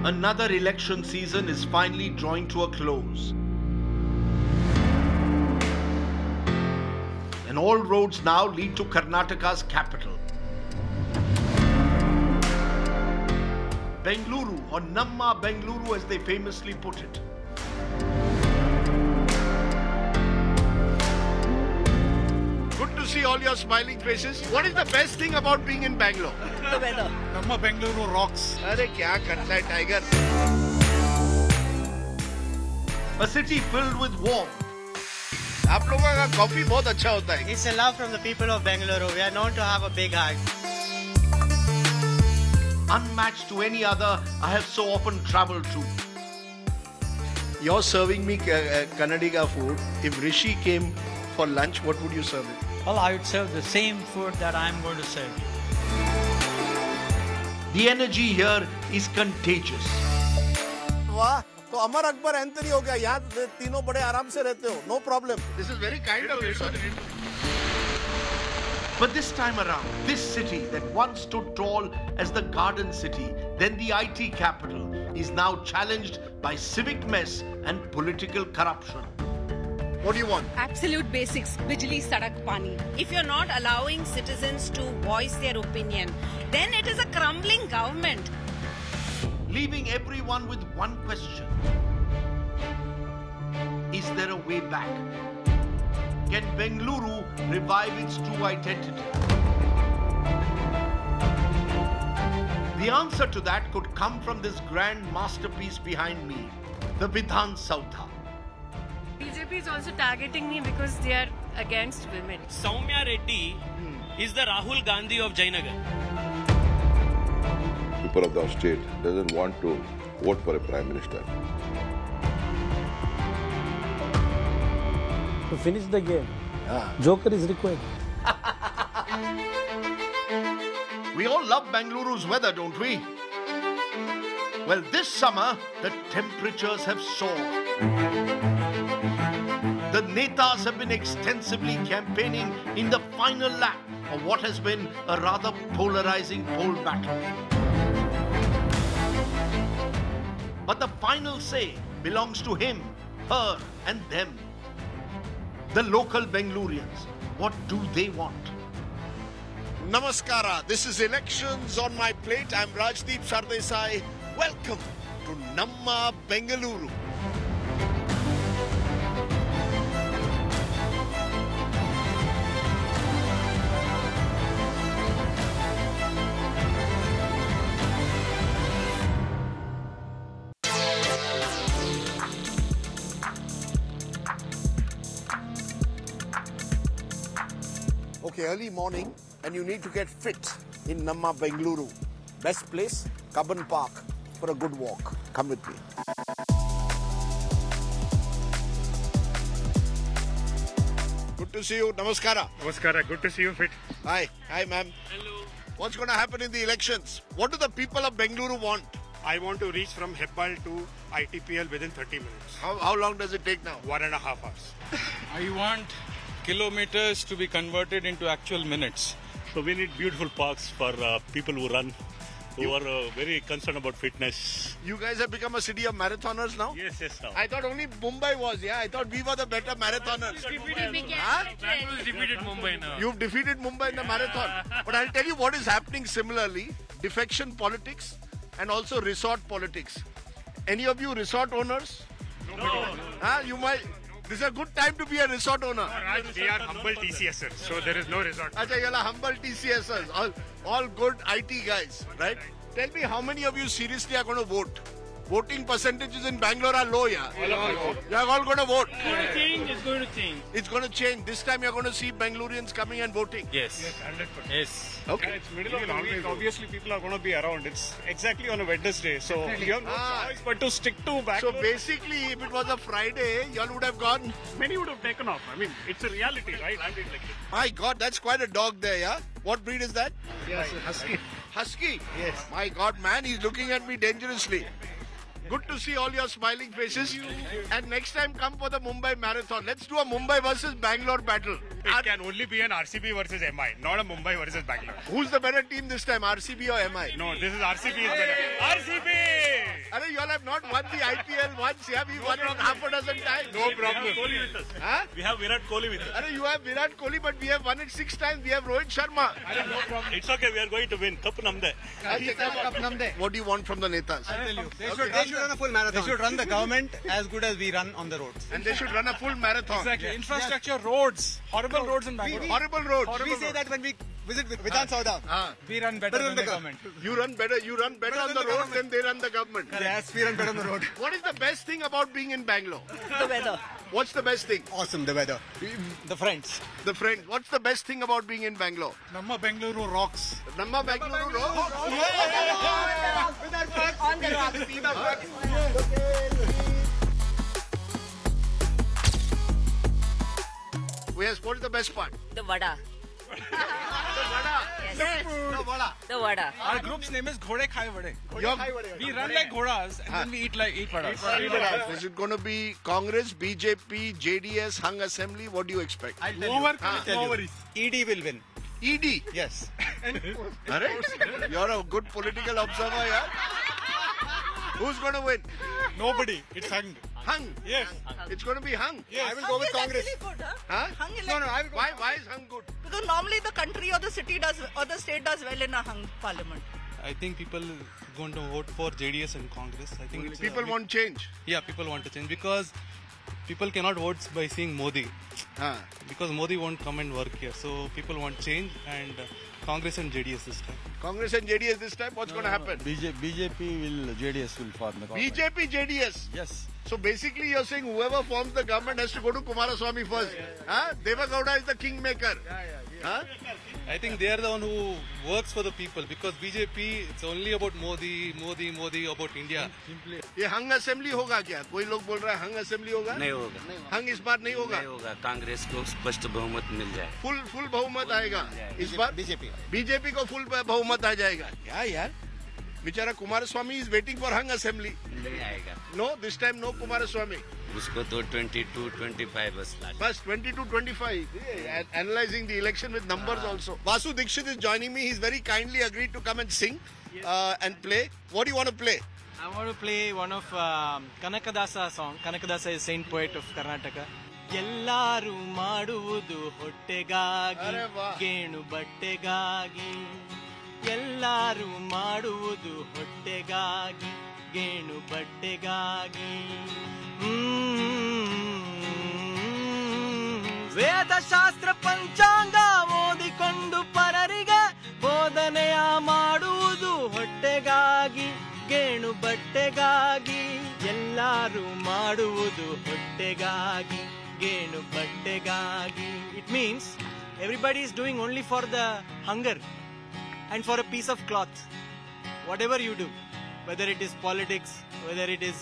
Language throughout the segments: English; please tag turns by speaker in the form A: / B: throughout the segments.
A: Another election season is finally drawing to a close. And all roads now lead to Karnataka's capital. Bengaluru, or Namma Bengaluru as they famously put it. Good to see all your smiling faces. What is the best thing about being in Bangalore?
B: The weather.
C: Namma Bengaluru rocks.
A: Arey kya karta hai tiger? A city filled with warmth. आप लोगों का coffee बहुत अच्छा होता है.
B: It's a love from the people of Bengaluru. We are known to have a big heart.
A: Unmatched to any other I have so often travelled to. You're serving me Kannadiga food. If Rishi came for lunch, what would you serve him?
D: Well, I would serve the same food that I'm going to serve you.
A: The energy here is contagious.
E: वाह, तो Amar Akbar Anthony हो गया. यहाँ तीनों बड़े आराम से रहते हो. No problem.
A: This is very kind of you, sir. But this time around, this city that once stood tall as the garden city, then the IT capital, is now challenged by civic mess and political corruption. What do you want?
F: Absolute basics, bijli, sadak, pani. If you're not allowing citizens to voice their opinion, then it is a crumbling government.
A: Leaving everyone with one question. Is there a way back? Can Bengaluru revive its true identity? The answer to that could come from this grand masterpiece behind me, the Vidhan Sautha.
G: BJP is also targeting me because they are against women.
H: Soumya Reddy is the Rahul Gandhi of Jainagar.
I: People of the state doesn't want to vote for a Prime Minister.
J: To finish the game, Joker is required.
A: We all love Bengaluru's weather, don't we? Well, this summer, the temperatures have soared. The Netas have been extensively campaigning in the final lap of what has been a rather polarizing poll battle. But the final say belongs to him, her and them. The local Bengalurians, what do they want? Namaskara, this is Elections on My Plate. I'm Rajdeep Sardesai. Welcome to Namma Bengaluru. Okay, early morning and you need to get fit in Namma Bengaluru. Best place, Cubbon Park for a good walk. Come with me. Good to see you. Namaskara.
C: Namaskara, good to see you fit.
A: Hi. Hi, ma'am.
H: Hello.
A: What's going to happen in the elections? What do the people of Bengaluru want?
C: I want to reach from Hebbal to ITPL within 30 minutes.
A: How long does it take now?
C: 1.5 hours.
K: I want kilometers to be converted into actual minutes.
L: So we need beautiful parks for people who run, who are very concerned about fitness.
A: You guys have become a city of marathoners now?
L: Yes, now.
A: I thought only Mumbai was, yeah. I thought we were the better marathoners.
H: Defeated Mumbai now.
A: You've defeated Mumbai in the marathon. But I'll tell you what is happening similarly. Defection politics and also resort politics. Any of you resort owners?
L: No.
A: You might... This is a good time to be a resort owner.
C: We are humble TCSers, so there is no resort.
A: Acha, you're humble TCSers, all good IT guys, right? Tell me, how many of you seriously are going to vote? Voting percentages in Bangalore are low, yeah? You're all going to vote.
H: It's going to change.
A: It's going to change. This time you're going to see Bengalurians coming and voting.
H: Yes.
C: 100%.
H: Yes.
A: Okay.
C: It's middle of the week. Obviously, people are going to be around. It's exactly on a Wednesday, so you have no choice but to stick to Bangalore.
A: So basically, if it was a Friday, y'all would have gone.
L: Many would have taken off. I mean, it's a reality, right?
A: My God, that's quite a dog there, yeah? What breed is that?
C: Yes, husky.
A: Husky?
C: Yes.
A: My God, man, he's looking at me dangerously. Good to see all your smiling faces. And next time, come for the Mumbai Marathon. Let's do a Mumbai versus Bangalore battle.
C: It can only be an RCB versus MI, not a Mumbai versus Bangalore.
A: Who's the better team this time, RCB or MI?
C: No, this is RCB is better. RCB!
A: Arey, you all have not won the IPL once. Yeah, we won it half a dozen times.
L: No problem. Huh? We have Virat Kohli with us.
A: Arey, you have Virat Kohli, but we have won it 6 times. We have Rohit Sharma.
L: No problem. It's okay. We are going to win. Cup namde.
A: What do you want from the netas?
B: I'll tell you. They should run a full marathon. They should run the government as good as we run on the roads.
A: And they should run a full marathon.
K: Exactly. Yes. Infrastructure, roads. Horrible roads in Bangalore.
A: Horrible roads.
B: We say that when we visit Vidhan Sauda.
K: We run better than the government.
A: You run better on the road than they run the government.
B: Yes, we run better on the road.
A: What is the best thing about being in Bangalore?
F: The weather.
A: What's the best thing?
B: Awesome, the weather. The friends.
A: The friends. What's the best thing about being in Bangalore?
K: Namma Bengaluru rocks.
A: Namma Bengaluru rocks?
F: On the rocks.
A: Yes, what is the best part?
F: The vada.
A: The vada.
F: Yes. The vada.
K: Our group's name is Ghode Khai Vade. We run like ghodas and then we eat vadas.
A: Is it going to be Congress, BJP, JDS, Hung Assembly? What do you expect?
B: No worries. ED will win.
A: ED?
B: Yes.
A: You're a good political observer, yeah? Who's going to win?
K: Nobody. It's hung.
A: Hung?
K: Yes.
A: It's going to be hung?
K: Yes.
B: I will go with Congress.
M: Good,
A: Huh?
M: Hung is
B: No, I will go.
A: Why is hung good?
M: because normally the country or the city does or the state does well in a hung parliament.
N: I think people are going to vote for JDS and Congress. I think
A: people want change.
N: Yeah, people want to change because people cannot vote by seeing Modi. Because Modi won't come and work here. So people want change and Congress and JDS this time.
A: Congress and JDS this time? What's going to happen?
J: BJP will, JDS will form the government.
A: BJP, JDS?
J: Yes.
A: So basically you're saying whoever forms the government has to go to Kumaraswamy first. Deva Gowda is the kingmaker.
N: I think they are the one who works for the people because BJP, it's only about Modi about India.
A: ये हंग assembly होगा क्या? कोई लोग बोल रहा है हंग assembly होगा?
O: नहीं होगा.
A: हंग इस बार नहीं होगा?
O: नहीं होगा. कांग्रेस को स्पष्ट बहुमत मिल जाए.
A: फुल बहुमत आएगा. इस बार बीजेपी को फुल बहुमत आ जाएगा. क्या यार? बेचारा Kumaraswamy is waiting for hung assembly.
O: नहीं आएगा.
A: No, this time no Kumaraswamy.
O: उसको तो 22-25 बस लास्ट.
A: बस 22-25. Analyzing the election with numbers also. Vasu Dixit is joining me. He's very kindly agreed to come and sing and play. What do you want to play?
B: I want to play one of Kanakadasa song. Kanakadasa is saint poet of Karnataka. ಎಲ್ಲಾರು ಮಾಡುವುದು ಹೊಟ್ಟೆಗಾಗಿ ಗೇಣು ಬಟ್ಟೆಗಾಗಿ ಎಲ್ಲಾರು ಮಾಡುವುದು ಹೊಟ್ಟೆಗಾಗಿ ಗೇಣು ಬಟ್ಟೆಗಾಗಿ ವೇದಶಾಸ್ತ್ರ ಪಂಚಾಂಗ ಓದಿಕೊಂಡು ಪರರಿಗೆ ಬೋಧನೆಯ ಮಾಡುವುದು ಹೊಟ್ಟೆಗಾಗಿ ಗೇಣು ಬಟ್ಟೆಗಾಗಿ ಎಲ್ಲಾರು ಮಾಡುವುದು ಹೊಟ್ಟೆಗಾಗಿ ಗೇಣು ಬಟ್ಟೆಗಾಗಿ. It means everybody is doing only for the hunger and for a piece of cloth. Whatever you do, whether it is politics, whether it is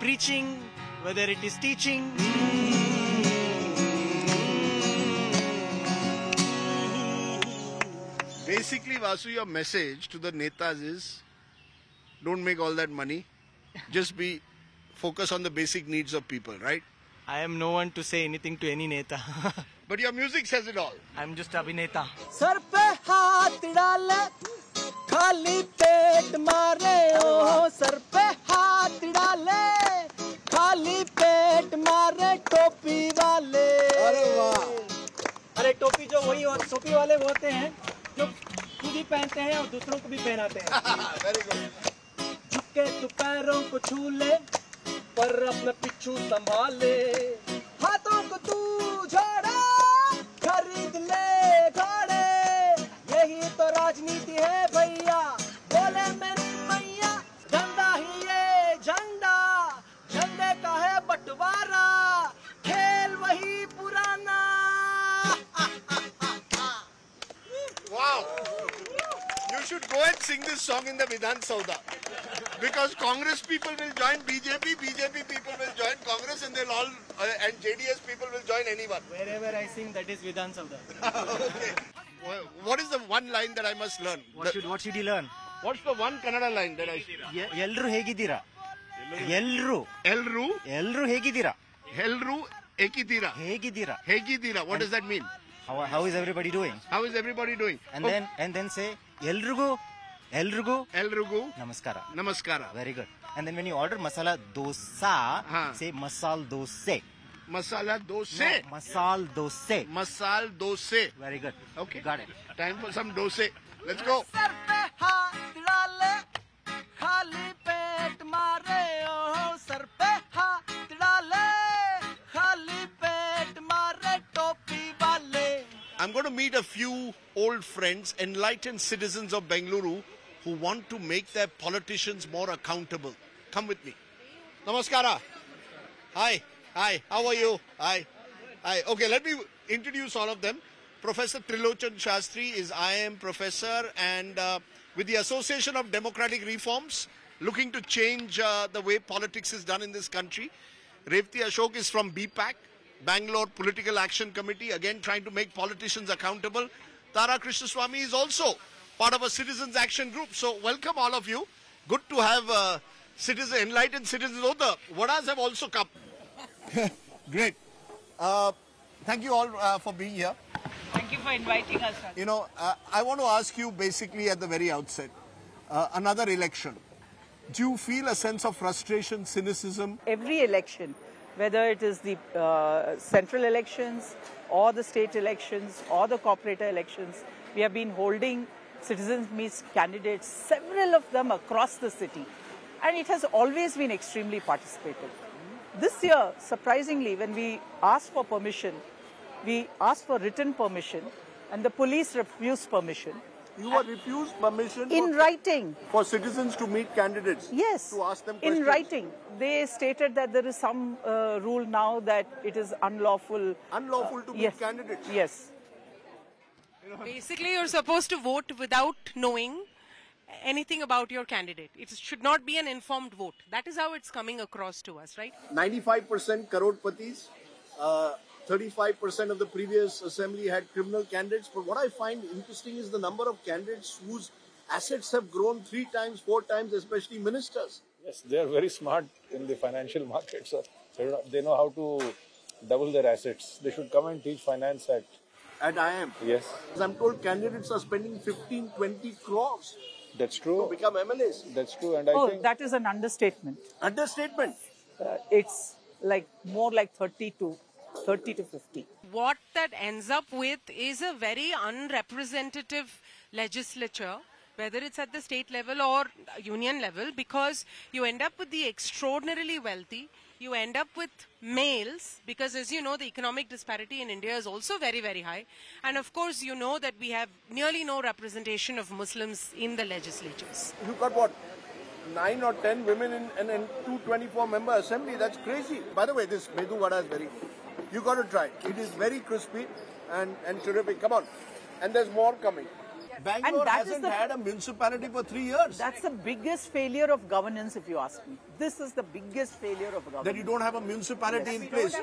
B: preaching, whether it is teaching.
A: Basically, Vasu, your message to the netas is don't make all that money. Just focus on the basic needs of people, right?
B: I am no one to say anything to any neta.
A: But your music says it all.
B: I am just Abhineta.
P: Sir पे हाथ डाले खाली पेट मारे ओ sir पे हाथ डाले खाली पेट मारे टोपी वाले. अरे वाह. अरे टोपी जो वही टोपी वाले होते हैं जो खुद ही पहनते हैं और दूसरों को भी पहनाते हैं.
A: Very good.
P: झुके तू पैरों को छू ले पर अपना पिछू संभाले. हाथों को तू जोड़े खरीद ले घोड़े. यही तो राजनीति है भैया बोले मेरी मैया. झंडा ही ये झंडा झंडे का है बंटवारा खेल वही पुराना.
A: Wow. You should go and sing this song in the Vidhan Sauda. Because Congress people will join BJP, BJP people will join Congress, and they'll all, and JDS people will join anyone.
B: Wherever I sing, that is Vidhan Sauda.
A: Okay. What is the one line that I must learn?
B: What should you learn?
A: What's the one Kannada line that I should?
B: ಎಲ್ರು ಹೇಗಿದ್ದೀರಾ? ಎಲ್ರು ಹೇಗಿದ್ದೀರಾ?
A: Helru ekidira. Hegidira. What does that mean?
B: How is everybody doing?
A: How is everybody doing?
B: And then say ಎಲ್ರಿಗೂ Elrugu.
E: Elrugu.
B: Namaskara.
E: Namaskara.
B: Very good. And then when you order masala dosa, say masal dose.
E: Masala dose.
B: No, masal dose.
E: Masal dose.
B: Very good.
E: Okay.
B: Got it.
E: Time for some dose. Let's go. I'm going to meet a few old friends, enlightened citizens of Bengaluru who want to make their politicians more accountable. Come with me. Namaskara. Hi. Hi. How are you? Hi. Hi. Okay, let me introduce all of them. Professor Trilochan Shastri is IIM professor and with the Association of Democratic Reforms, looking to change the way politics is done in this country. Revati Ashok is from BPAC, Bangalore Political Action Committee, again trying to make politicians accountable. Tara Krishnaswamy is also part of a citizens action group. So welcome all of you. Good to have enlightened citizens. Oh, the Vadas have also come. Great. Thank you all for being here.
M: Thank you for inviting us.
E: You know, I want to ask you basically at the very outset, another election. Do you feel a sense of frustration, cynicism?
M: Every election, whether it is the central elections or the state elections or the corporate elections, we have been holding citizens meets candidates, several of them across the city. And it has always been extremely participative. This year, surprisingly, when we asked for permission, we asked for written permission and the police refused permission.
E: You were refused permission
M: in writing
E: for citizens to meet candidates?
M: Yes,
E: to ask them questions?
M: In writing. They stated that there is some rule now that it is unlawful.
E: Unlawful to meet candidates?
M: Yes.
Q: Basically, you're supposed to vote without knowing anything about your candidate. It should not be an informed vote. That is how it's coming across to us, right?
E: 95% crorepattis, 35% of the previous assembly had criminal candidates. But what I find interesting is the number of candidates whose assets have grown 3 times, 4 times, especially ministers.
R: Yes, they are very smart in the financial market. So they know how to double their assets. They should come and teach finance at
E: IIM.
R: Yes.
E: I'm told candidates are spending 15, 20 crores.
R: That's true.
E: To become MLAs.
R: That's true. And I think
M: that is an understatement.
E: Understatement?
M: It's like more like 30 to 50.
Q: What that ends up with is a very unrepresentative legislature, whether it's at the state level or union level, because you end up with the extraordinarily wealthy, you end up with males, because as you know, the economic disparity in India is also very, very high. And of course, you know that we have nearly no representation of Muslims in the legislatures.
E: You got what? 9 or 10 women in 224-member assembly. That's crazy. By the way, this Medu Vada is very... You got to try. It is very crispy and terrific. Come on. And there's more coming. Bangalore hasn't had a municipality for 3 years.
M: That's the biggest failure of governance, if you ask me. This is the biggest failure of governance.
E: That you don't have a municipality in place.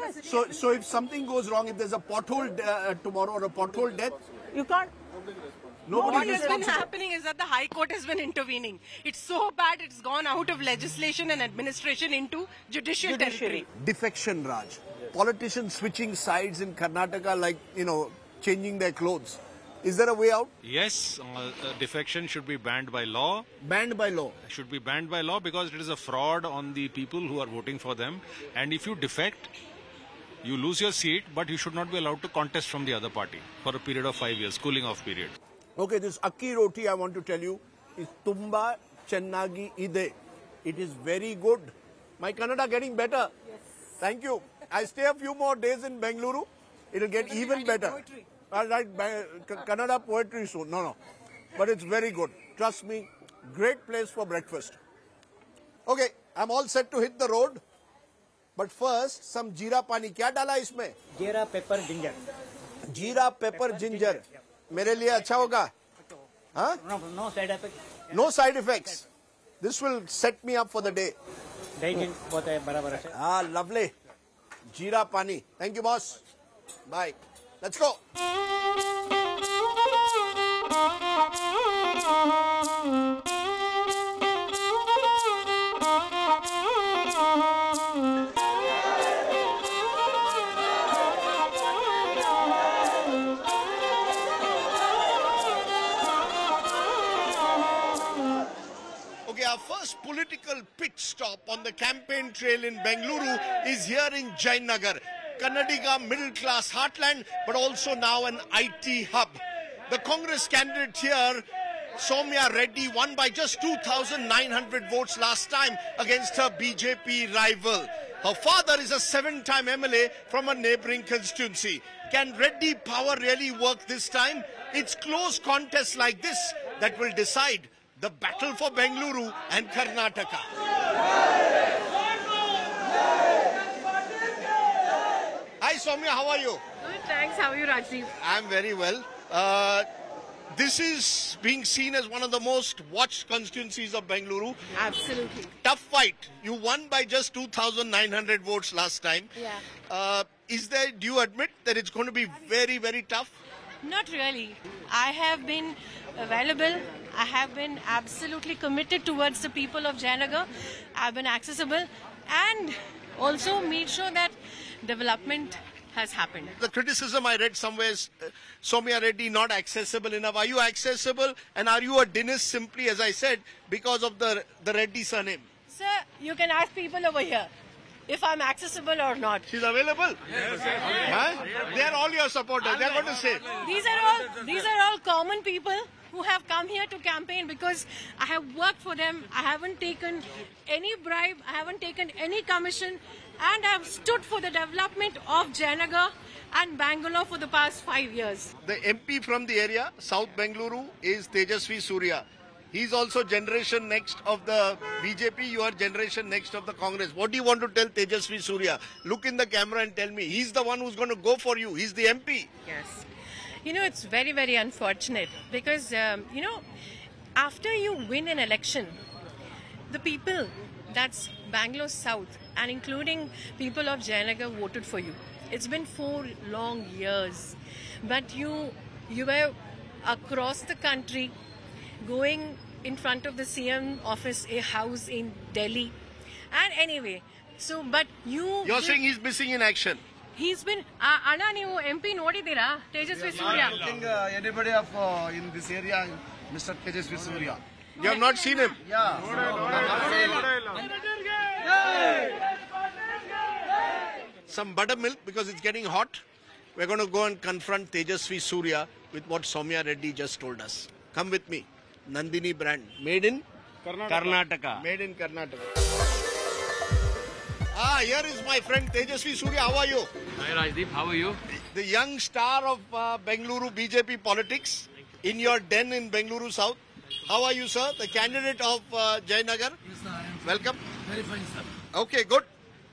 E: So if something goes wrong, if there's a pothole tomorrow or a pothole death,
M: you can't.
Q: What has been happening is that the High Court has been intervening. It's so bad it's gone out of legislation and administration into judicial territory.
E: Defection, Raj. Politicians switching sides in Karnataka like, changing their clothes. Is there a way out?
S: Yes, defection should be banned by law.
E: Banned by law?
S: Should be banned by law because it is a fraud on the people who are voting for them. And if you defect, you lose your seat, but you should not be allowed to contest from the other party for a period of 5 years, cooling off period.
E: Okay, this akki roti, I want to tell you, is tumba chennagi ide. It is very good. My Kannada getting better. Yes. Thank you. I stay a few more days in Bengaluru. It will get even better. I'll write Kannada poetry soon. No. But it's very good. Trust me, great place for breakfast. Okay, I'm all set to hit the road. But first, some jeera pani. Kya dala isme?
B: Jeera, pepper, ginger.
E: Jeera, pepper, ginger. मेरे लिए अच्छा होगा? Huh?
B: No side effects.
E: No side effects. This will set me up for the day. Ah, lovely. Jeera pani. Thank you, boss. Bye. Let's go. stop on the campaign trail in Bengaluru is here in Jayanagar, Karnataka middle class heartland, but also now an IT hub. The Congress candidate here, Soumya Reddy, won by just 2,900 votes last time against her BJP rival. Her father is a 7-time MLA from a neighbouring constituency. Can Reddy power really work this time? It's close contests like this that will decide the battle for Bengaluru and Karnataka. Hi Soumya, how are you?
G: Good, thanks. How are you, Rajdeep?
E: I'm very well. This is being seen as one of the most watched constituencies of Bengaluru.
G: Absolutely.
E: Tough fight. You won by just 2,900 votes last time.
G: Yeah.
E: Do you admit that it's going to be very, very tough?
G: Not really. I have been available. I have been absolutely committed towards the people of Jayanagar. I've been accessible and also made sure that development has happened.
E: The criticism I read somewhere is Soumya Reddy not accessible enough. Are you accessible and are you a Dinesh simply, as I said, because of the Reddy surname?
G: Sir, you can ask people over here if I'm accessible or not.
E: She's available? Yes. Huh? They are all your supporters. They're going to say.
G: These are all common people who have come here to campaign because I have worked for them. I haven't taken any bribe. I haven't taken any commission. And I have stood for the development of Jayanagar and Bangalore for the past 5 years.
E: The MP from the area, South Bengaluru, is Tejasvi Surya. He's also generation next of the BJP. You are generation next of the Congress. What do you want to tell Tejasvi Surya? Look in the camera and tell me. He's the one who's going to go for you. He's the MP.
G: Yes. You know, it's very, very unfortunate because, after you win an election, the people, that's Bangalore South, and including people of Jayanagar voted for you. It's been 4 long years, but you were across the country, going in front of the CM office, a house in Delhi, and anyway. So, but you're
E: saying he's missing in action.
G: He's been. Anna, ನೀವು MP ನೋಡಿದ್ದೀರಾ? Tejasvi Surya.
J: I think anybody in this area, Mr. Tejasvi Surya.
E: You have not seen him?
J: Yeah.
E: Some buttermilk because it's getting hot. We're going to go and confront Tejasvi Surya with what Soumya Reddy just told us. Come with me. Nandini brand. Made in? Karnataka. Made in Karnataka. Here is my friend Tejasvi Surya. How are you?
H: Hi Rajdeep, how are you?
E: The young star of Bengaluru BJP politics in your den in Bengaluru South. How are you, sir? The candidate of Jayanagar.
T: Yes, sir.
E: Welcome.
T: Very fine, sir.
E: Okay, good.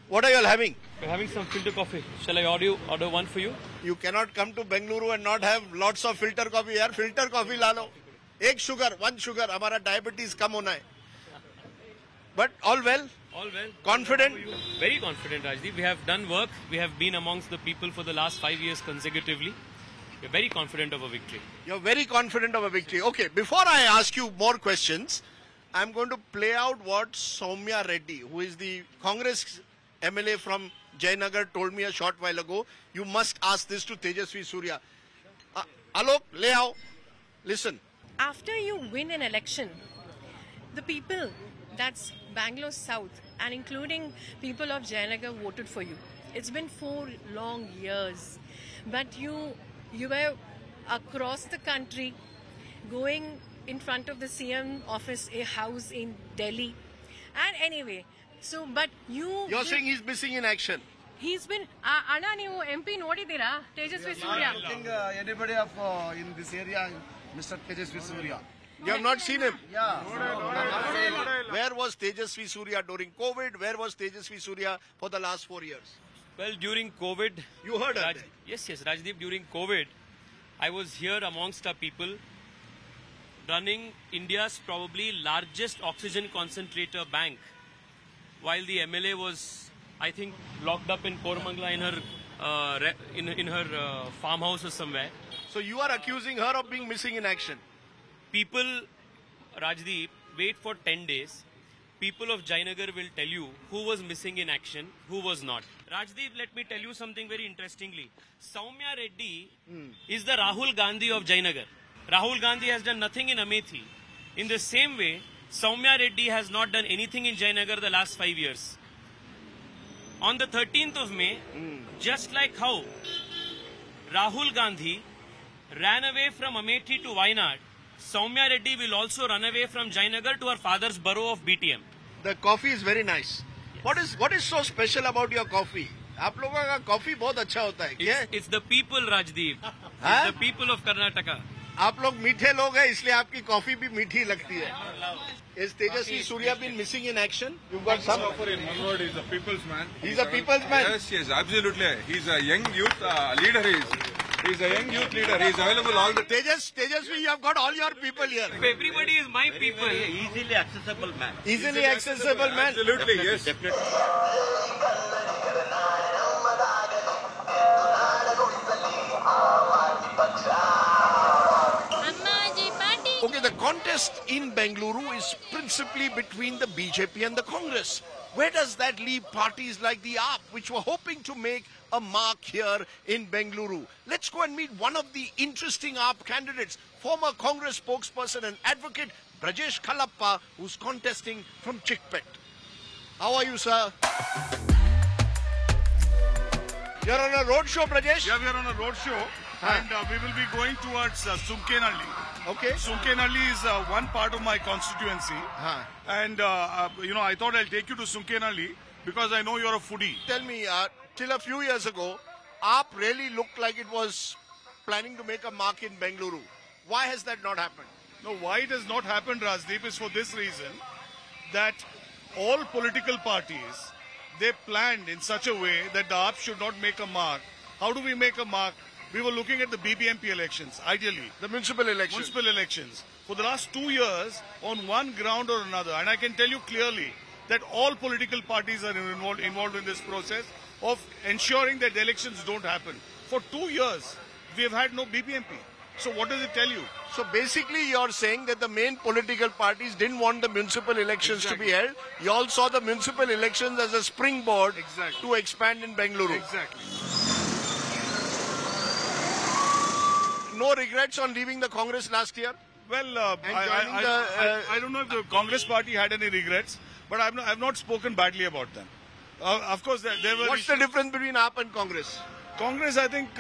E: What are you all having?
H: We're having some filter coffee. Shall I order one for you?
E: You cannot come to Bengaluru and not have lots of filter coffee. Yaar, filter coffee la lo. One sugar. Hamara diabetes kam hona hai. But all well?
H: All well.
E: Confident?
H: Very confident, Rajdeep. We have done work. We have been amongst the people for the last 5 years consecutively. We're very confident of a victory.
E: You're very confident of a victory. Okay, before I ask you more questions, I'm going to play out what Soumya Reddy, who is the Congress MLA from Jayanagar, told me a short while ago. You must ask this to Tejasvi Surya. Alok, lay out. Listen.
G: After you win an election, the people, that's Bangalore South, and including people of Jayanagar voted for you. It's been 4 long years, but you were across the country, going in front of the CM office, a house in Delhi, and anyway. So, but you're
E: saying he's missing in action.
G: He's been. Anna, ನೀವು MP ನೋಡಿದ್ದೀರಾ? Tejasvi Surya.
J: I think anybody in this area, Mr. Tejasvi Surya.
E: You have not seen him?
J: Yeah.
E: Where was Tejasvi Surya during COVID? Where was Tejasvi Surya for the last 4 years?
H: Well, during COVID...
E: You heard of it?
H: Yes, Rajdeep, during COVID, I was here amongst our people running India's probably largest oxygen concentrator bank, while the MLA was, I think, locked up in Koramangala in her farmhouse or somewhere.
E: So you are accusing her of being missing in action?
H: People, Rajdeep, wait for 10 days. People of Jayanagar will tell you who was missing in action, who was not. Rajdeep, let me tell you something very interestingly. Soumya Reddy is the Rahul Gandhi of Jayanagar. Rahul Gandhi has done nothing in Amethi. In the same way, Soumya Reddy has not done anything in Jayanagar the last 5 years. On the 13th of May, just like how Rahul Gandhi ran away from Amethi to Wayanad, Soumya Reddy will also run away from Jayanagar to her father's borough of BTM.
E: The coffee is very nice. Yes. What is so special about your coffee? आप लोगों का coffee बहुत अच्छा होता है क्या?
H: It's the people, Rajdeep. It's the people of Karnataka.
E: आप लोग मीठे लोग हैं इसलिए आपकी कॉफी भी मीठी लगती है. Is Tejasvi Surya been missing in action? You've got some.
R: In one word, he's a people's man.
E: He's a people's man.
R: Yes, absolutely. He's a young youth leader. He's a young youth leader. He's available all the.
E: Tejasvi, you have got all your people here.
H: Everybody is my people.
O: Easily accessible man.
E: Easily accessible man.
R: Absolutely, yes.
O: Definitely.
A: Okay, the contest in Bengaluru is principally between the BJP and the Congress. Where does that leave parties like the AAP, which were hoping to make a mark here in Bengaluru? Let's go and meet one of the interesting AAP candidates, former Congress spokesperson and advocate Brajesh Khalappa, who's contesting from Chickpet. How are you, sir? You're on a road show, Brajesh?
J: Yeah, we are on a road show. And we will be going towards Sunkenalli.
E: Okay.
J: Sunkenalli is one part of my constituency. And, I thought I'll take you to Sunkenalli because I know you're a foodie.
A: Tell me, till a few years ago, AAP really looked like it was planning to make a mark in Bengaluru. Why has that not happened?
J: No, why it has not happened, Rajdeep, is for this reason that all political parties, they planned in such a way that the AAP should not make a mark. How do we make a mark? We were looking at the BBMP elections, ideally.
A: The municipal elections.
J: Municipal elections. For the last 2 years, on one ground or another, and I can tell you clearly that all political parties are involved in this process of ensuring that the elections don't happen. For 2 years, we have had no BBMP. So what does it tell you?
A: So basically you're saying that the main political parties didn't want the municipal elections to be held. You all saw the municipal elections as a springboard to expand in Bengaluru.
J: Exactly.
A: No regrets on leaving the Congress last year?
J: Well, I don't know if the Congress party had any regrets, but I've not spoken badly about them. Of course, there were...
A: What's the difference between AAP and Congress?
J: Congress, I think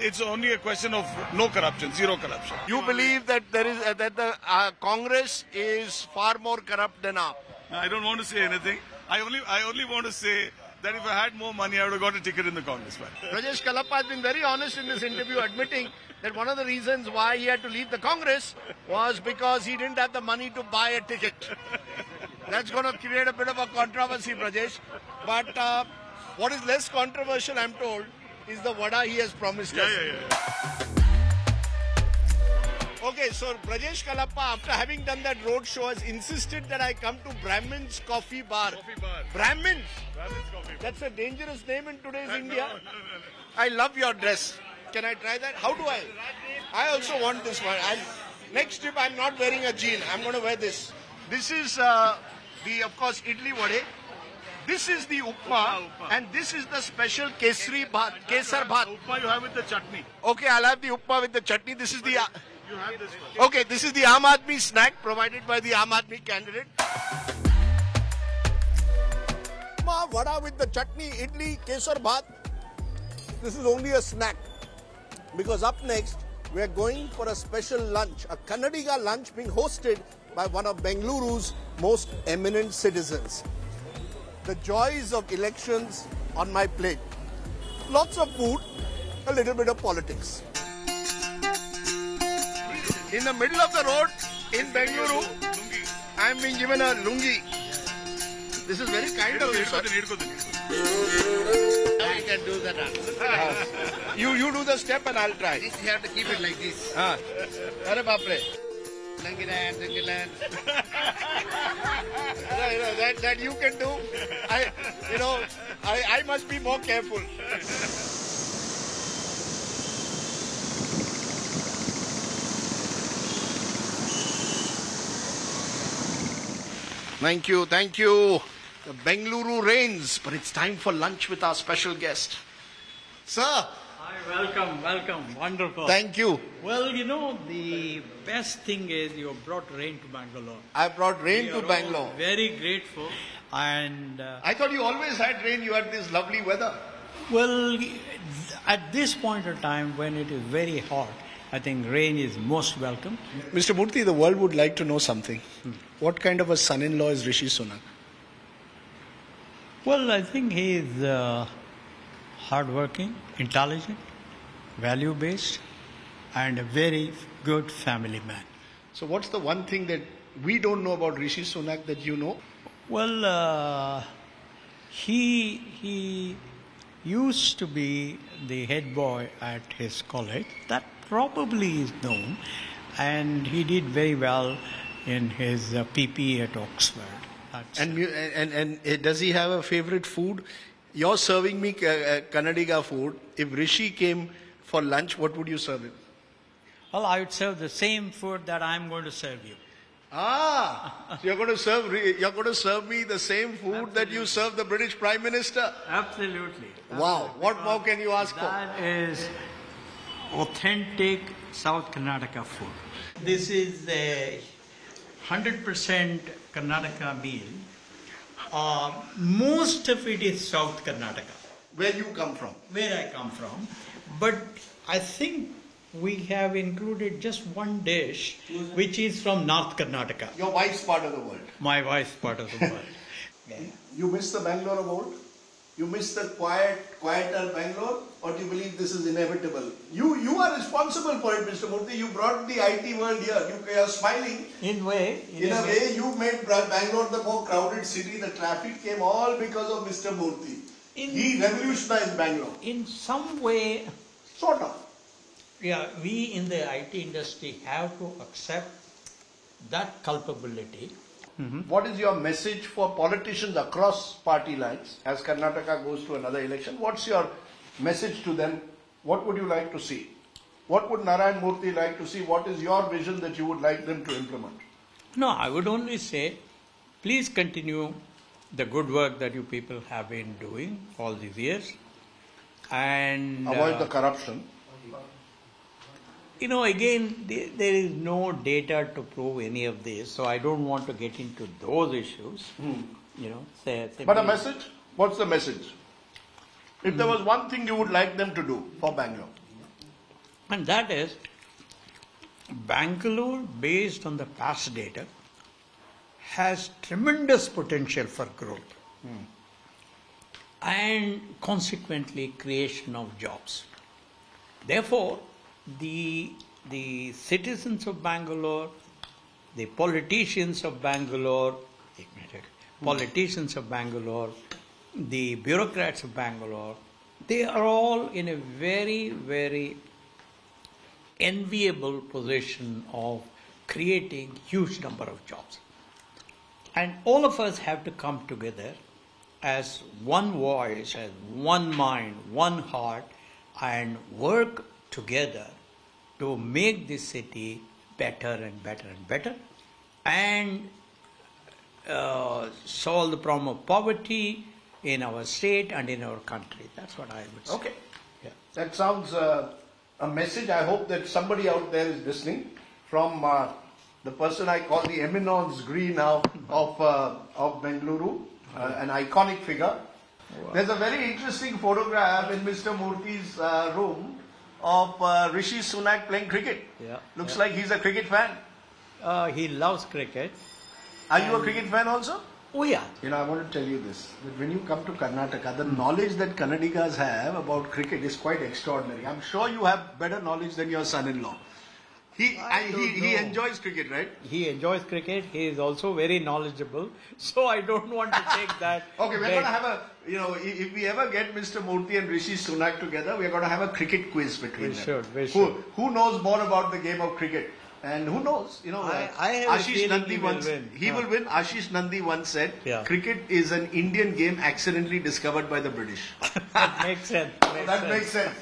J: it's only a question of no corruption, zero corruption.
A: You believe that there is that the Congress is far more corrupt than AAP?
J: I don't want to say anything. I only want to say that if I had more money, I would have got a ticket in the Congress party.
A: Brajesh Khalappa has been very honest in this interview, admitting that one of the reasons why he had to leave the Congress was because he didn't have the money to buy a ticket. That's going to create a bit of a controversy, Brajesh. But what is less controversial, I'm told, is the vada he has promised us. Okay, so Brajesh Khalappa, after having done that road show, has insisted that I come to Brahmin's Coffee Bar. Brahmin's?
J: Brahmin's Coffee Bar.
A: That's a dangerous name in today's India. I love your dress. Can I try that? How do I? I also want this one. Next trip, I'm not wearing a jean. I'm going to wear this. This is of course, idli vade. This is the upma, and this is the special kesar bhat.
J: Upma you have with the chutney.
A: Okay, I'll have the upma with the chutney. This is the...
J: You have this one.
A: Okay, this is the Aam Aadmi snack provided by the Aam Aadmi candidate. Upma, vada with the chutney, idli, kesar bhat. This is only a snack. Because up next, we are going for a special lunch, a Kannadiga lunch being hosted by one of Bengaluru's most eminent citizens. The joys of elections on my plate. Lots of food, a little bit of politics. In the middle of the road in Bengaluru, I am being given a lungi. This is very kind of you, sir.
J: You can do that.
A: You do the step and I'll try.
J: You have to keep it like this.
A: Are baapre. That you can do. I must be more careful. Thank you. The Bengaluru rains, but it's time for lunch with our special guest. Sir,
D: Welcome. Wonderful.
E: Thank you.
D: Well, you know, the best thing is you brought rain to Bangalore.
E: I brought rain to
D: We are
E: Bangalore.
D: all very grateful. And
E: I thought you always had rain. You had this lovely weather.
D: well, at this point of time when it is very hot, I think rain is most welcome.
A: Mr. Murthy, the world would like to know something. What kind of a son-in-law is Rishi Sunak?
D: Well, I think he is hardworking, intelligent, value-based, and a very good family man.
A: So what's the one thing that we don't know about Rishi Sunak that you know?
D: Well, he used to be the head boy at his college. That probably is known. And he did very well in his PP at Oxford.
A: And does he have a favorite food? You're serving me Kannadiga food. If Rishi came for lunch, what would you serve him?
D: Well, I would serve the same food that I'm going to serve you.
A: So you're going to serve me the same food that you serve the British Prime Minister?
D: Absolutely.
A: Wow. What more can you ask for?
D: That is authentic South Karnataka food. This is a 100% Karnataka meal. Most of it is South Karnataka.
A: Where you come from?
D: Where I come from. But I think we have included just one dish, which is from North Karnataka.
A: Your wife's part of the world.
D: My wife's part of the world.
A: You miss the Bangalore of old? You miss the quieter Bangalore? Or do you believe this is inevitable? You are responsible for it, Mr. Murthy. You brought the IT world here. You are smiling.
D: In a way,
A: you made Bangalore the more crowded city. The traffic came all because of Mr. Murthy. He revolutionized Bangalore.
D: In some way,
A: sort of.
D: Yeah, we in the IT industry have to accept that culpability.
A: What is your message for politicians across party lines as Karnataka goes to another election? What's your message to them? What would you like to see? What would Narayan Murthy like to see? What is your vision that you would like them to implement?
D: No, I would only say, please continue the good work that you people have been doing all these years. And
A: avoid the corruption.
D: You know, again, there is no data to prove any of this, so I don't want to get into those issues. You know,
A: But a message? What's the message? If there was one thing you would like them to do for Bangalore.
D: And that is, Bangalore, based on the past data, has tremendous potential for growth. And consequently, creation of jobs. Therefore, the citizens of Bangalore, the politicians of Bangalore, the bureaucrats of Bangalore, they are all in a very, very enviable position of creating huge number of jobs. And all of us have to come together as one voice, as one mind, one heart, and work together to make this city better and better and better, and solve the problem of poverty in our state and in our country. That's what I would say.
A: Okay. Yeah. That sounds a message. I hope that somebody out there is listening from the person I call the eminence gris now of Bengaluru, an iconic figure. Wow. There's a very interesting photograph in Mr. Murthy's room of Rishi Sunak playing cricket. Looks like he's a cricket fan.
D: He loves cricket.
A: Are you a cricket fan also?
D: Oh yeah.
A: You know, I want to tell you this, that when you come to Karnataka, the knowledge that Kannadigas have about cricket is quite extraordinary. I'm sure you have better knowledge than your son-in-law. He enjoys cricket, right?
D: He enjoys cricket. He is also very knowledgeable. So I don't want to take that.
A: Okay, we're going to have a, if we ever get Mr. Murthy and Rishi Sunak together, we're going to have a cricket quiz between them.
D: We should.
A: Who knows more about the game of cricket? And who knows?
D: I have
A: Ashish Nandi once he will win. Ashish Nandi once said, cricket is an Indian game accidentally discovered by the British.
D: That makes sense.
A: That makes sense.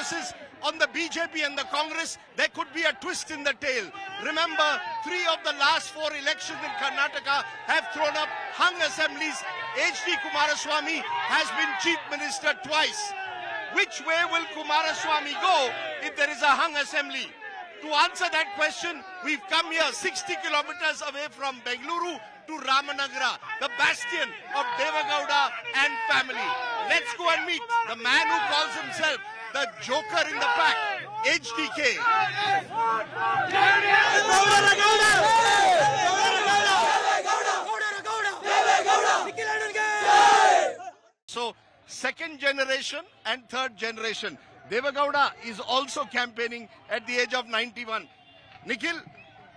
E: emphasis on the BJP and the Congress, there could be a twist in the tail. Remember, 3 of the last 4 elections in Karnataka have thrown up hung assemblies. H.D. Kumaraswamy has been Chief Minister twice. Which way will Kumaraswamy go if there is a hung assembly? To answer that question, we've come here 60 kilometers away from Bengaluru to Ramanagara, the bastion of Devagowda and family. Let's go and meet the man who calls himself the Joker in the pack, HDK. So, second generation and third generation. Devagowda is also campaigning at the age of 91. Nikhil,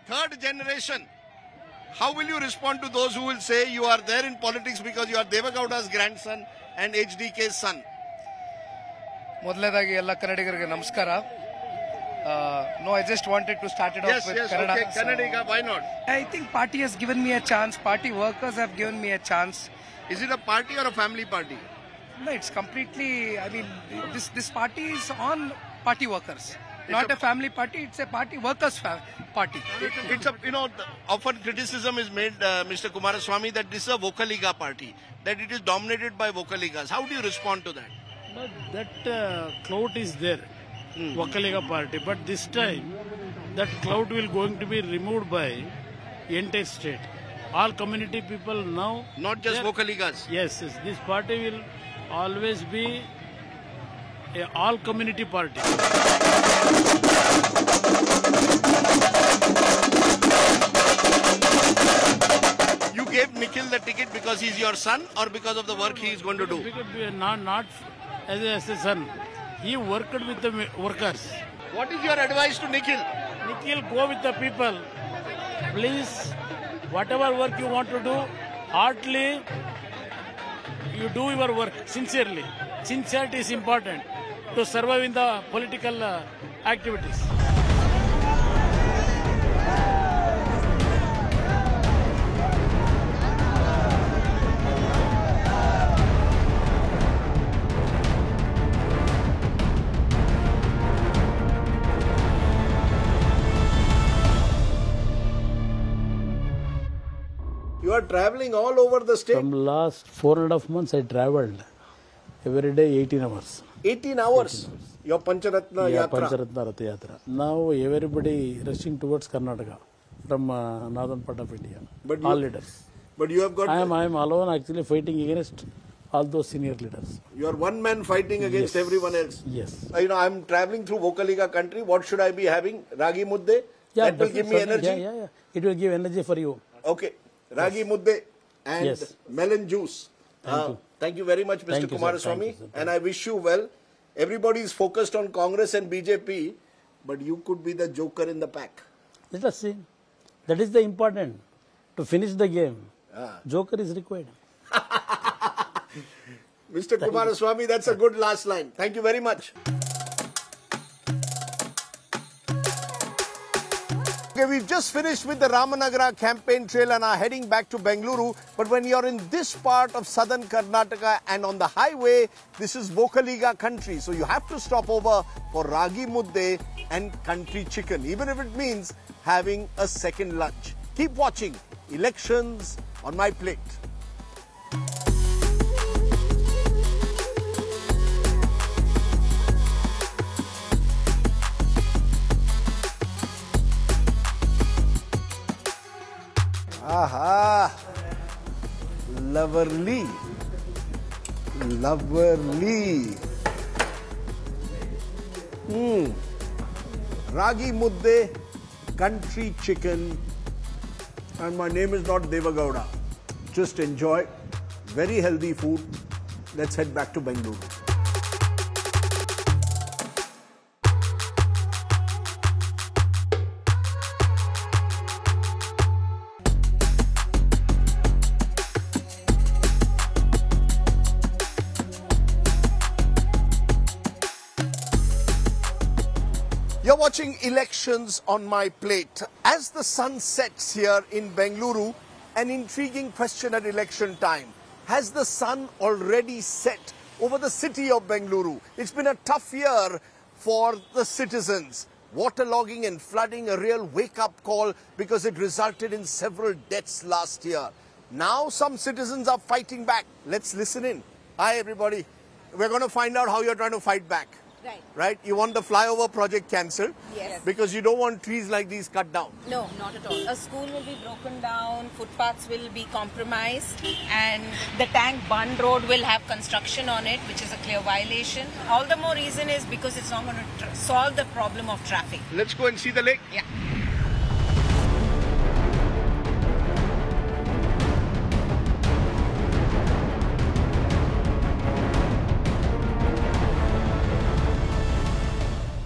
E: third generation. How will you respond to those who will say you are there in politics because you are Devagowda's grandson and HDK's son?
T: ಮೊದಲನೇದಾಗಿ ಎಲ್ಲ ಕನ್ನಡಿಗರಿಗೆ ನಮಸ್ಕಾರ. No, I just wanted to start it off with Kannada.
E: Okay, Kannadiga, why not?
T: I think party has given me a chance. Party workers have given me a chance.
E: Is it a party or a family party?
T: No, it's completely, I mean, this party is on party workers. Not a family party, it's a party workers party.
E: It's a, often criticism is made, Mr. Kumaraswamy, that this is a Vocaliga party, that it is dominated by Vocaligas. How do you respond to that?
U: But that clout is there, Vocaliga party. But this time, that clout will going to be removed by entire state. All community people now.
E: Not just Vocaligas.
U: Yes, this party will always be a all community party.
E: You gave Nikhil the ticket because he's your son or because of the work he is going to do?
U: Not as a son. He worked with the workers.
E: What is your advice to Nikhil?
U: Nikhil, go with the people. Please, whatever work you want to do, heartily, you do your work sincerely. Sincerity is important to survive in the political activities.
E: You are traveling all over the state?
U: From last 4.5 months I travelled every day 18 hours.
E: 18 hours? Your Pancharatna Yatra?
U: Pancharatna Ratha Yatra. Now everybody rushing towards Karnataka from northern part of India. All leaders.
E: But you have got...
U: I am alone actually fighting against all those senior leaders.
E: You are one man fighting against everyone else?
U: Yes.
E: I am travelling through Vocaliga country. What should I be having? Ragi mudde?
U: Yeah,
E: that will give me energy?
U: Yeah. It will give energy for you.
E: Okay. Ragi mudde and melon juice. Thank you very much, Mr. Kumaraswamy. And I wish you well. Everybody is focused on Congress and BJP, but you could be the joker in the pack.
U: Let us see. That is the important. To finish the game, joker is required.
E: Mr. Kumaraswamy, that's a good last line. Thank you very much. Okay, we've just finished with the Ramanagara campaign trail and are heading back to Bengaluru. But when you're in this part of southern Karnataka and on the highway, this is Vocaliga country. So you have to stop over for Ragi Mudde and country chicken, even if it means having a second lunch. Keep watching Elections on My Plate. Aha! Lovely. Ragi mudde, country chicken, and my name is not Devagowda. Just enjoy very healthy food. Let's head back to Bengaluru. You're watching Elections on My Plate. As the sun sets here in Bengaluru, an intriguing question at election time. Has the sun already set over the city of Bengaluru? It's been a tough year for the citizens. Waterlogging and flooding, a real wake-up call because it resulted in several deaths last year. Now some citizens are fighting back. Let's listen in. Hi everybody. We're going to find out how you're trying to fight back. Right? You want the flyover project cancelled?
F: Yes.
E: Because you don't want trees like these cut down.
F: No, not at all. A school will be broken down, footpaths will be compromised, and the Tank Bund Road will have construction on it, which is a clear violation. All the more reason is because it's not going to solve the problem of traffic.
E: Let's go and see the lake.
F: Yeah.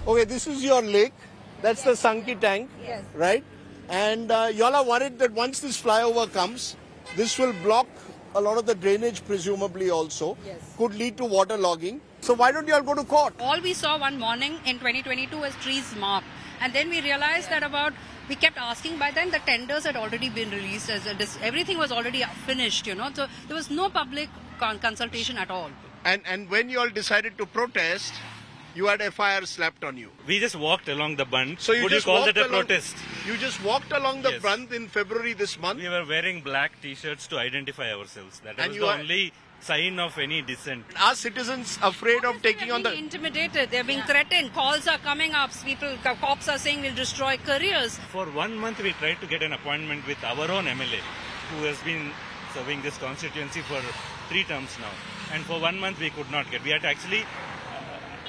E: Okay, this is your lake. That's the Sankey tank, right? And y'all are worried that once this flyover comes, this will block a lot of the drainage, presumably also. Could lead to waterlogging. So why don't y'all go to court?
I: All we saw one morning in 2022 was trees marked. And then we realized that we kept asking, by then the tenders had already been released. Everything was already finished, you know. So there was no public consultation at all.
E: And when y'all decided to protest, you had FIR slapped on you.
V: We just walked along the bund.
E: So you
V: Would
E: just
V: you call
E: walked
V: that a
E: along,
V: protest?
E: You just walked along the bund in February this month.
V: We were wearing black t-shirts to identify ourselves. That
E: And
V: was
E: you
V: the
E: are-
V: only sign of any dissent.
E: Are citizens afraid of taking on the...
I: Intimidated, they're being threatened, calls are coming up, cops are saying we'll destroy careers.
V: For 1 month we tried to get an appointment with our own MLA, who has been serving this constituency for 3 terms now. And for 1 month we could not get. We had to actually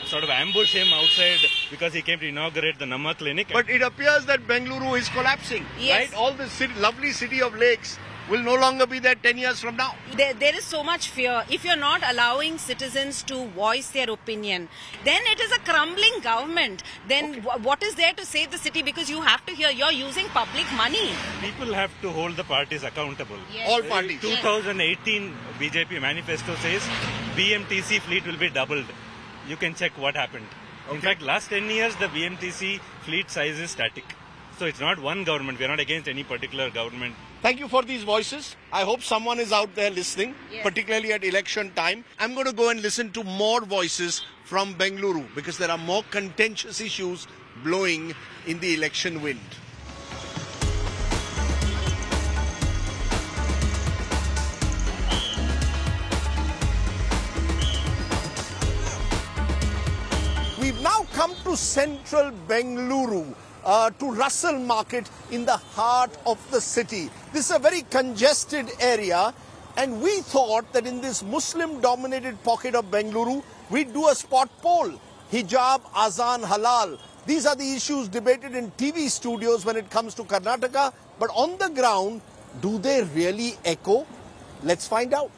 V: sort of ambush him outside because he came to inaugurate the Namma clinic.
E: But it appears that Bengaluru is collapsing, right? All the lovely city of lakes will no longer be there 10 years from now.
F: There is so much fear. If you're not allowing citizens to voice their opinion, then it is a crumbling government. Then what is there to save the city? Because you have to hear, you're using public money.
V: People have to hold the parties accountable.
E: All parties.
V: 2018 BJP manifesto says BMTC fleet will be doubled. You can check what happened. In fact, last 10 years, the BMTC fleet size is static. So it's not one government. We are not against any particular government.
E: Thank you for these voices. I hope someone is out there listening, particularly at election time. I'm going to go and listen to more voices from Bengaluru because there are more contentious issues blowing in the election wind. We've now come to central Bengaluru, to Russell Market in the heart of the city. This is a very congested area, and we thought that in this Muslim-dominated pocket of Bengaluru, we'd do a spot poll. Hijab, Azan, Halal. These are the issues debated in TV studios when it comes to Karnataka. But on the ground, do they really echo? Let's find out.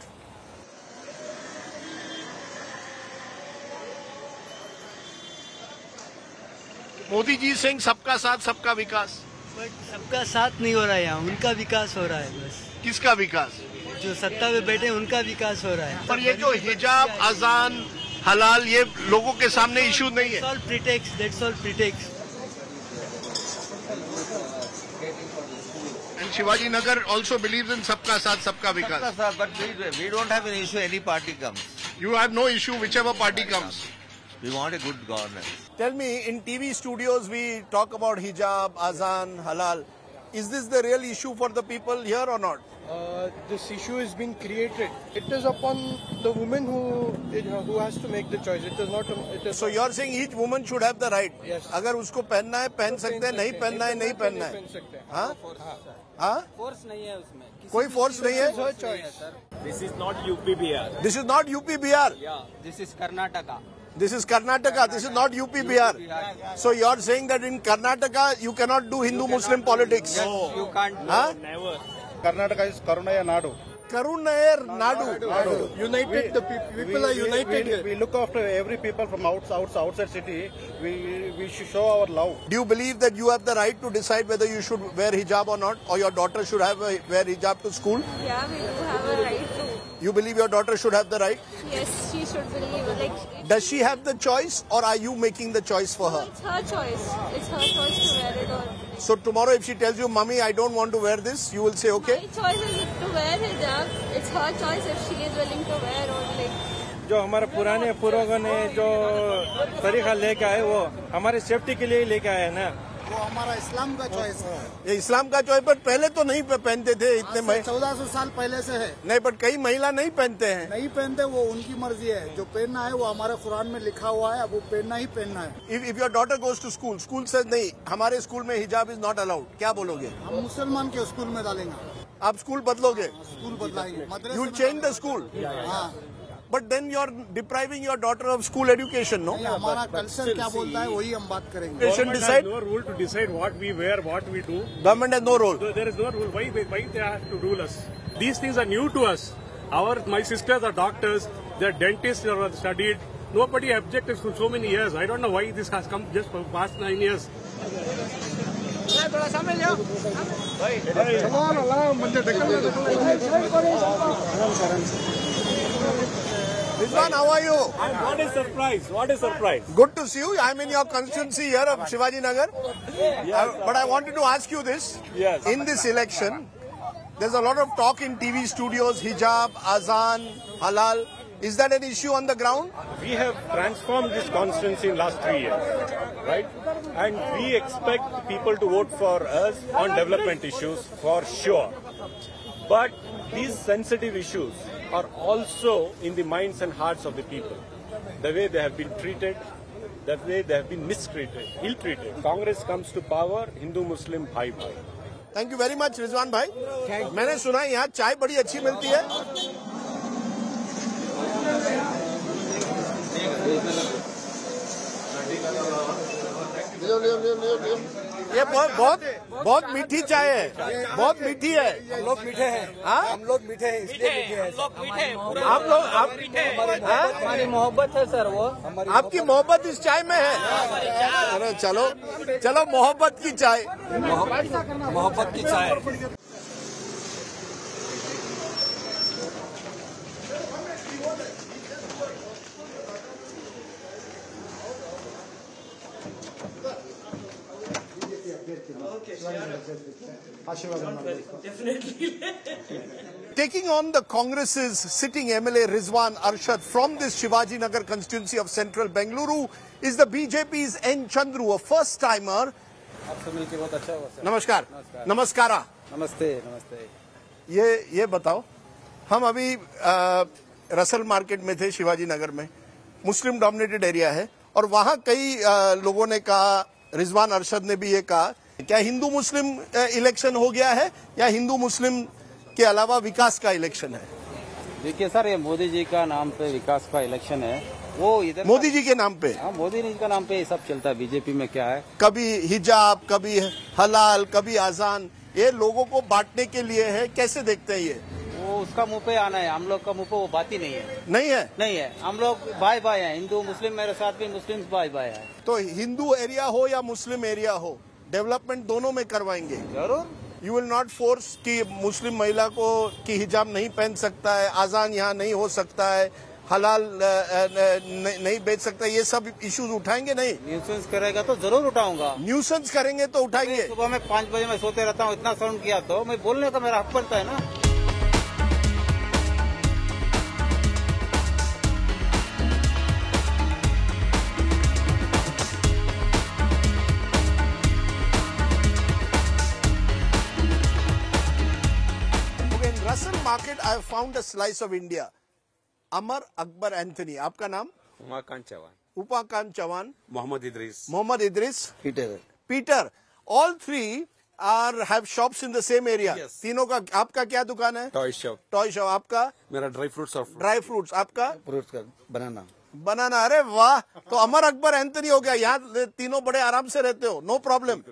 E: Modi ji Singh सबका साथ सबका विकास,
B: but सबका साथ नहीं हो रहा है यहाँ, उनका विकास हो रहा है बस।
E: किसका विकास?
B: जो सत्ता में बैठे उनका विकास हो रहा है।
E: पर ये जो हिजाब, अजान, हलाल, ये लोगों के सामने इशू नहीं है।
B: That's all pretext. That's all pretext.
E: And Shivaji Nagar also believes in सबका साथ सबका विकास.
O: Sabka Saath, but we don't have an issue any party comes.
E: You have no issue whichever party comes.
O: We want a good governance.
E: Tell me, in TV studios we talk about hijab, azan, halal. Is this the real issue for the people here or not?
W: This issue has been created. It is upon the woman who has to make the choice. It is not.
E: So you are saying each woman should have the right.
W: Yes.
E: अगर उसको पहनना है पहन सकते हैं, नहीं पहनना है नहीं पहनना है. हाँ? हाँ?
B: Force नहीं है उसमें.
E: कोई force नहीं है.
W: This is her choice.
B: This is not UP Bihar.
E: This is not UP Bihar.
B: Yeah, this is Karnataka.
E: This is Karnataka. This is not UP Bihar. So you are saying that in Karnataka you cannot do Hindu-Muslim politics.
B: No, you can't.
E: Huh?
B: Never.
R: Karnataka is Karunaya Nadu.
E: Karunaya Nadu.
W: United, the people are united.
R: We look after every people from outside city. We should show our love.
E: Do you believe that you have the right to decide whether you should wear hijab or not, or your daughter should wear hijab to school?
X: Yeah, we do have a right to.
E: You believe your daughter should have the right?
X: Yes, she should believe.
E: Does she have the choice, or are you making the choice for her?
X: It's her choice. It's her choice to wear it or.
E: So tomorrow if she tells you, Mummy, I don't want to wear this, you will say okay?
X: My choice is to wear hijab. It's her choice if she is willing to wear or
W: जो हमारे पुराने पूर्वजों ने जो तरीका लेके आए वो हमारे सेफ्टी के लिए ही लेके आए ना।
C: वो हमारा इस्लाम का चॉइस है।
E: ये इस्लाम का चॉइस, पर पहले तो नहीं पहनते थे इतने
C: 1400 साल पहले से है।
E: नहीं, पर कई महिला नहीं पहनते हैं।
C: नहीं पहनते, वो उनकी मर्जी है। जो पहनना है वो हमारे कुरान में लिखा हुआ है, वो पहनना ही पहनना है।
E: If your daughter goes to school, school से नहीं हमारे स्कूल में हिजाब इज नॉट अलाउड, क्या बोलोगे?
C: हम मुसलमान के स्कूल में डालेंगे।
E: आप स्कूल बदलोगे?
C: स्कूल बदलाएंगे,
E: you will change the school. But then you are depriving your daughter of school education, no?
C: हमारा कल्चर क्या बोलता है वही हम बात करेंगे।
R: Government has no rule to decide what we wear, what we do.
E: Government has no rule.
R: There is no rule. Why they have to rule us? These things are new to us. My sisters are doctors. They are dentists or studied. Nobody objected for so many years. I don't know why this has come just for past 9 years.
E: Rizwan, how are you?
R: What a surprise! What a surprise!
E: Good to see you. I'm in your constituency here of Shivaji Nagar. But I wanted to ask you this.
R: Yes.
E: In this election, there's a lot of talk in TV studios, hijab, azan, halal. Is that an issue on the ground?
R: We have transformed this constituency in last 3 years, right? And we expect people to vote for us on development issues for sure. But these sensitive issues are also in the minds and hearts of the people. The way they have been treated, the way they have been mistreated, ill-treated. Congress comes to power, Hindu-Muslim bye-bye.
E: Thank you very much, Rizwan भाई. मैंने सुना यहाँ चाय बड़ी अच्छी मिलती है. ये बहुत मीठी चाय है, बहुत मीठी है.
W: हम लोग मीठे हैं. हम लोग मीठे हैं, इसलिए मीठे हैं.
E: आप लोग
W: हमारी मोहब्बत है सर. वो
E: आपकी मोहब्बत इस चाय में है. अरे चलो चलो, मोहब्बत की चाय.
W: मोहब्बत की चाय.
E: Taking on the Congress's sitting MLA Rizwan Arshad from this Shivaji Nagar constituency of central Bengaluru is the BJP's N. Chandru, a first-timer. नमस्कार. नमस्कारा.
W: नमस्ते. नमस्ते.
E: ये बताओ, हम अभी रसल मार्केट में थे शिवाजी नगर में. मुस्लिम डोमिनेटेड एरिया है और वहाँ कई लोगों ने कहा, रिजवान अरशद ने भी ये कहा, क्या हिंदू मुस्लिम इलेक्शन हो गया है या हिंदू मुस्लिम के अलावा विकास का इलेक्शन है?
W: देखिए सर, ये मोदी जी का नाम पे विकास का इलेक्शन है. वो इधर
E: मोदी जी के नाम पे.
W: हाँ, मोदी जी का नाम पे ये सब चलता है. बीजेपी में क्या है,
E: कभी हिजाब, कभी हलाल, कभी आजान, ये लोगों को बांटने के लिए है. कैसे देखते हैं ये?
W: वो उसका मुंह पे आना है. हम लोग का मुंह पे वो बात ही नहीं है.
E: नहीं है?
W: नहीं है. हम लोग बाय बाय है. हिंदू मुस्लिम मेरे साथ भी मुस्लिम बाय बाय है.
E: तो हिंदू एरिया हो या मुस्लिम एरिया हो, डेवलपमेंट दोनों में करवाएंगे.
W: जरूर.
E: यू विल नॉट फोर्स कि मुस्लिम महिला को की हिजाब नहीं पहन सकता है, आजान यहाँ नहीं हो सकता है, हलाल नहीं बेच सकता, ये सब इश्यूज उठाएंगे? नहीं.
W: न्यूसेंस करेगा तो जरूर उठाऊंगा.
E: न्यूसेंस करेंगे तो उठाएंगे.
W: सुबह में 5 बजे मैं सोते रहता हूँ. इतना साउंड किया तो मैं बोलने का मेरा हक बनता है ना.
E: Russell Market, I have found a slice of India. Amar Akbar Anthony. आपका नाम?
K: Umakant Chauhan.
E: उपाकांत Chauhan.
K: Mohammad Idris.
E: Mohammad Idris.
W: Peter.
E: Peter. All three have shops in the same area.
K: Yes.
E: तीनों का. आपका क्या दुकान है?
K: Toy shop.
E: Toy shop. आपका?
K: मेरा ड्राई फ्रूट्स और
E: ड्राई फ्रूट्स. आपका?
W: फ्रूट्स का बनाना.
E: बनाना. अरे वाह, तो अमर अकबर एंथनी हो गया. यहाँ तीनों बड़े आराम से रहते हो, नो प्रॉब्लम.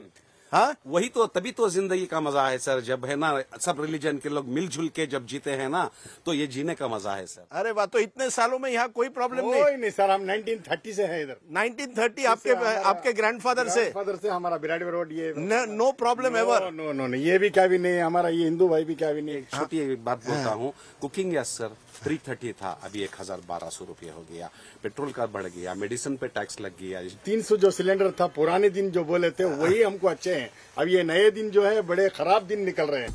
E: हाँ,
K: वही तो, तभी तो जिंदगी का मजा है सर. जब है ना सब रिलीजन के लोग मिलजुल के जब जीते हैं ना, तो ये जीने का मजा है सर.
E: अरे वाह, तो इतने सालों में यहाँ कोई प्रॉब्लम नहीं?
W: कोई नहीं सर. हम 1930 से हैं इधर.
E: 1930 आपके ग्रैंडफादर से
W: हमारा बिराड़ी रोड. ये
E: नो प्रॉब्लम एवर.
W: नो, ये भी क्या भी नहीं. हमारा ये हिंदू भाई भी क्या भी नहीं.
K: छोटी बात बोलता हूँ. कुकिंग गैस सर 330 था, अभी 1012 रुपये हो गया. पेट्रोल का बढ़ गया, मेडिसिन पे टैक्स लग गया.
W: 300 जो सिलेंडर था, पुराने दिन जो बोले थे वही हमको अच्छे हैं. अब ये नए दिन जो है बड़े खराब दिन निकल रहे हैं.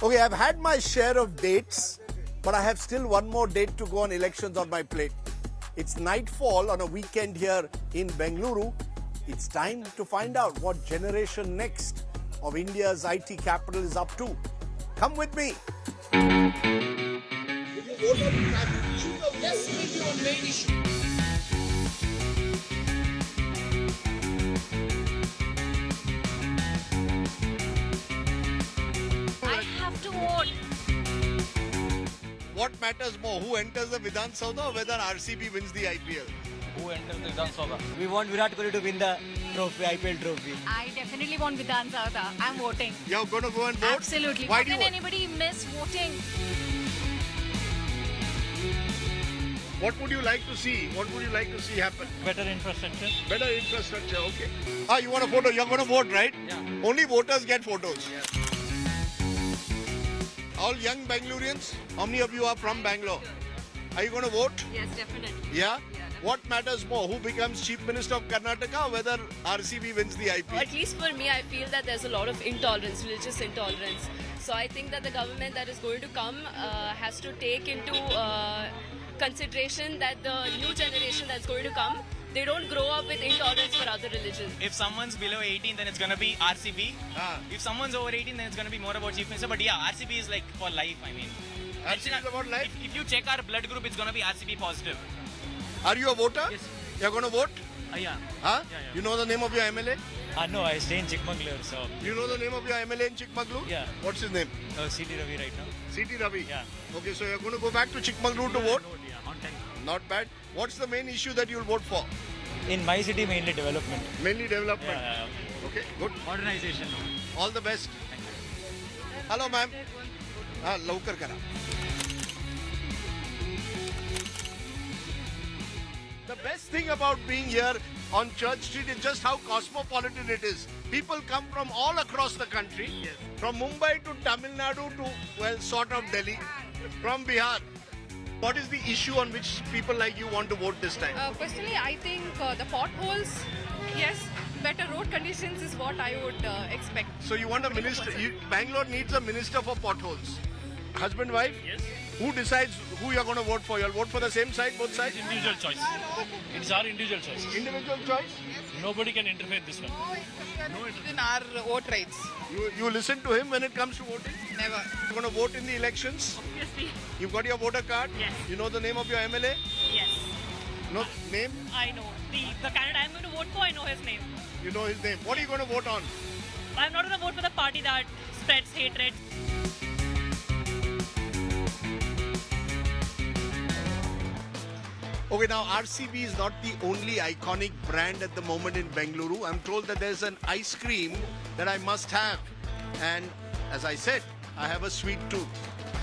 E: Okay, I've had my share of dates, but I have still one more date to go on elections on my plate. It's nightfall on a weekend here in Bengaluru. It's time to find out what Generation Next of India's IT capital is up to. Come with me.
L: I have to vote.
E: What matters more, who enters the Vidhan Sabha or whether RCB wins the IPL?
B: Who enters the Vidhan Sabha? We want Virat Kohli to win the trophy, IPL trophy.
L: I definitely want Vidhan Sabha. I'm voting.
E: You're going to go and vote?
L: Absolutely.
E: Why
L: How
E: do you
L: can
E: vote?
L: anybody miss voting?
E: What would you like to see? What would you like to see happen?
B: Better infrastructure.
E: Better infrastructure, okay. You want a photo? You're going to vote, right?
B: Yeah.
E: Only voters get photos. Yeah. All young Bangaloreans, how many of you are from Bangalore? Are you going to vote?
L: Yes, definitely.
E: Yeah? What matters more, who becomes Chief Minister of Karnataka or whether RCB wins the IPL?
M: At least for me, I feel that there's a lot of intolerance, religious intolerance. So I think that the government that is going to come has to take into consideration that the new generation that's going to come, they don't grow up with intolerance for other religions.
B: If someone's below 18, then it's going to be RCB. If someone's over 18, then it's going to be more about Chief Minister. But yeah, RCB is like for life, I mean.
E: RCB is about life?
B: If you check our blood group, it's going to be RCB positive.
E: Are you a voter?
B: Yes.
E: You're going to vote?
B: Yeah.
E: Huh?
B: Yeah.
E: You know the name of your MLA?
B: No, I stay in Chikmagalur, so.
E: You know the name of your MLA in Chikmagalur?
B: Yeah.
E: What's his name?
B: CT Ravi right now.
E: CT Ravi?
B: Yeah.
E: Okay, so you're going to go back to Chikmagalur to vote?
B: Yeah, on time.
E: Not bad. What's the main issue that you'll vote for?
B: In my city, mainly development.
E: Mainly development?
B: Yeah.
E: Okay, good.
B: Modernization.
E: All the best. Hello, ma'am. Laukar kara. The best thing about being here on Church Street is just how cosmopolitan it is. People come from all across the country, from Mumbai to Tamil Nadu to, well, sort of Delhi, from Bihar. What is the issue on which people like you want to vote this time?
N: Personally, I think the potholes, yes, better road conditions is what I would expect.
E: So you want a minister, Bangalore needs a minister for potholes. Husband, wife?
B: Yes.
E: Who decides who you're going to vote for? You'll vote for the same side, both sides?
B: Individual choice. It's our individual choice.
E: Individual choice?
B: Nobody can interfere in this one.
N: In our vote rights.
E: You listen to him when it comes to voting?
N: Never.
E: You're going to vote in the elections?
N: Obviously.
E: You've got your voter card?
N: Yes.
E: You know the name of your MLA?
N: Yes.
E: No name?
N: I know. The candidate I'm going to vote for, I know his name.
E: You know his name. What are you going to vote on?
N: I'm not going to vote for the party that spreads hatred.
E: Okay, now RCB is not the only iconic brand at the moment in Bengaluru. I'm told that there's an ice cream that I must have. And as I said, I have a sweet tooth.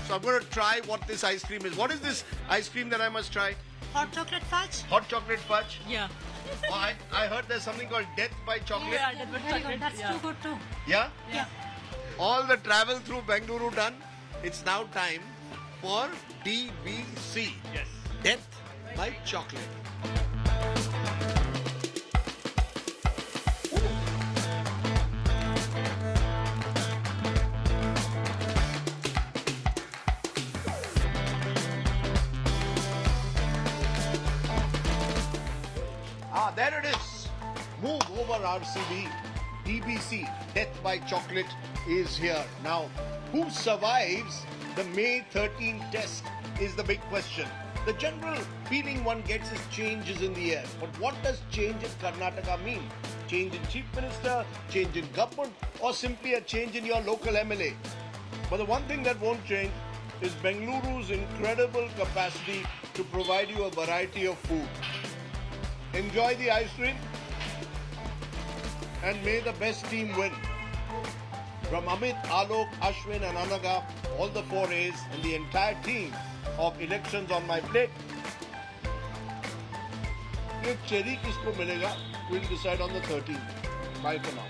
E: So I'm going to try what this ice cream is. What is this ice cream that I must try?
L: Hot chocolate fudge?
E: Hot chocolate fudge?
L: Yeah.
E: Oh, I heard there's something called Death by Chocolate.
L: Yeah, very good. That's too good too.
E: Yeah?
L: Yeah.
E: All the travel through Bengaluru done. It's now time for DBC.
B: Yes.
E: Death by Chocolate. There it is. Move over RCB. DBC, Death by Chocolate, is here. Now, who survives the May 13 test is the big question. The general feeling one gets is change is in the air. But what does change in Karnataka mean? Change in Chief Minister, change in government, or simply a change in your local MLA? But the one thing that won't change is Bengaluru's incredible capacity to provide you a variety of food. Enjoy the ice cream and may the best team win. From Amit, Alok, Ashwin and Anaga, all the 4 A's and the entire team of Elections on My Plate. ये cherry किसको मिलेगा? We'll decide on the 13th. Bye for now.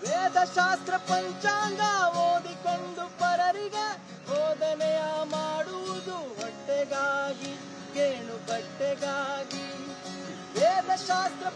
B: ವೇದಶಾಸ್ತ್ರ ಪಂಚಾಂಗ ಓದಿಕೊಂಡು ಪರರಿಗೆ ಬೋಧನೆಯ ಮಾಡುವುದು ಹೊಟ್ಟೆಗಾಗಿ ಗೇಣು ಬಟ್ಟೆಗಾಗಿ ವೇದಶಾಸ್ತ್ರ